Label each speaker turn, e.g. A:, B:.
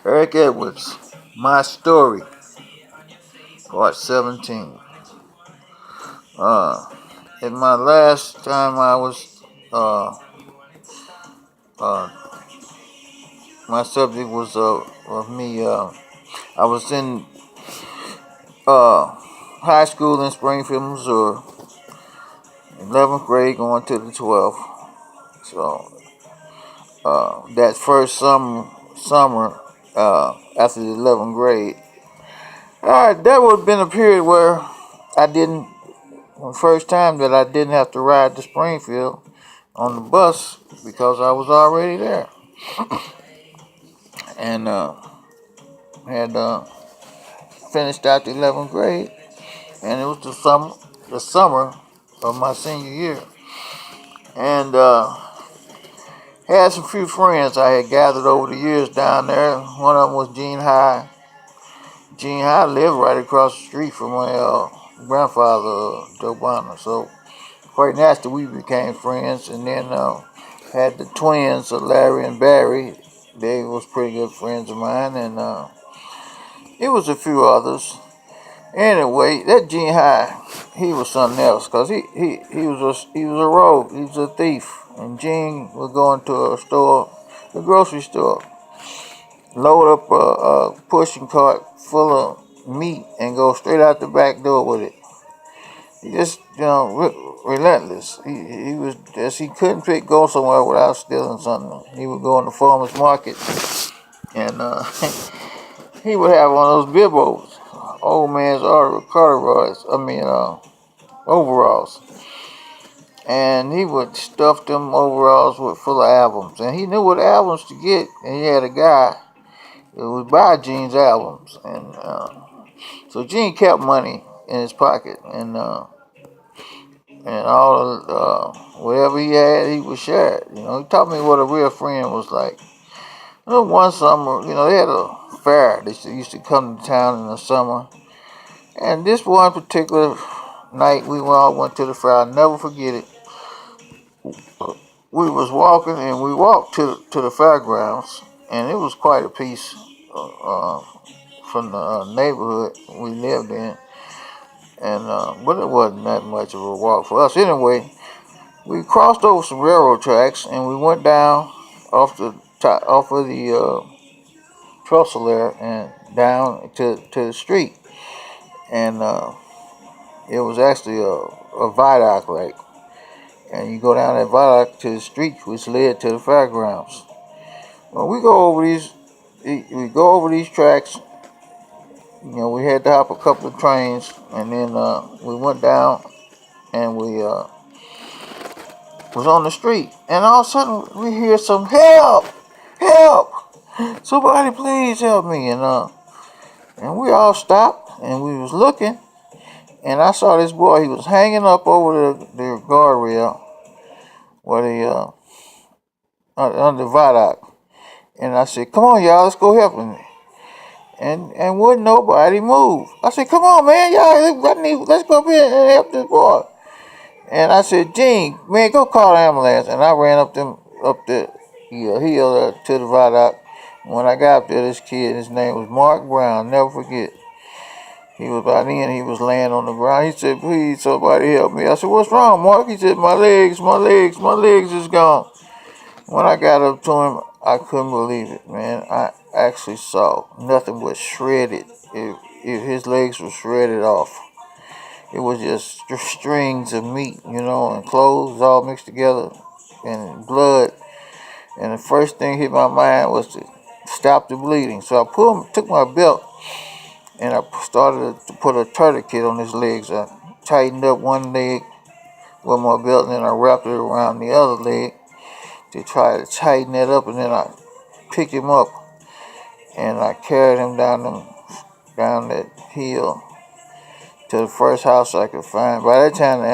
A: Eric Edwards, My Story, Part 17. Uh, in my last time I was, uh, my subject was of me. I was in high school in Springfield, Missouri, 11th grade going to the 12th. So that first summer after the 11th grade, all right, that would have been a period where I didn't. The first time that I didn't have to ride to Springfield on the bus because I was already there, and had finished out the 11th grade, and it was the summer of my senior year, and had some few friends I had gathered over the years down there. One of them was Gene High. Gene High lived right across the street from my grandfather, Joe Bonner, so quite nasty we became friends, and then had the twins, Larry and Barry. They was pretty good friends of mine, and it was a few others. Anyway, that Gene High, he was something else, cause he was a rogue, he was a thief, and Gene would go into a store, the grocery store, load up a pushing cart full of meat, and go straight out the back door with it. He just, relentless. He was just, he couldn't go somewhere without stealing something. He would go in the farmer's market, and he would have one of those bibos, old man's corduroys. Overalls, and he would stuff them overalls with full of albums, and he knew what albums to get. And he had a guy that would buy Gene's albums, and so Gene kept money in his pocket, and all whatever he had, he would share it. He taught me what a real friend was like. One summer, they had a fair. They used to come to town in the summer, and this one particular night, we all went to the fair. I'll never forget it. We was walking, and we walked to the fairgrounds, and it was quite a piece from the neighborhood we lived in, and but it wasn't that much of a walk for us. Anyway, we crossed over some railroad tracks, and we went down off of the trestle there and down to the street, and it was actually a viaduct, like, and you go down that viaduct to the street, which led to the fairgrounds. When we go over these tracks. We had to hop a couple of trains, and then we went down, and we was on the street, and all of a sudden we hear some help, help, somebody please help me, and we all stopped, and we was looking, and I saw this boy. He was hanging up over the guardrail, where under the viaduct, and I said, "Come on, y'all, let's go help him." And wouldn't nobody move. I said, "Come on, man, y'all, let's go up here and help this boy." And I said, "Gene, man, go call the ambulance." And I ran up the hill to the viaduct. When I got up there, this kid, his name was Mark Brown, never forget. By then he was laying on the ground. He said, "Please, somebody help me." I said, "What's wrong, Mark?" He said, my legs is gone." When I got up to him, I couldn't believe it, man. I actually saw nothing but shredded. His legs were shredded off. It was just strings of meat, and clothes all mixed together, and blood. And the first thing hit my mind was to stop the bleeding. So I took my belt, and I started to put a tourniquet on his legs. I tightened up one leg with my belt, and then I wrapped it around the other leg to try to tighten it up, and then I picked him up, and I carried him down that hill to the first house I could find. By that time, the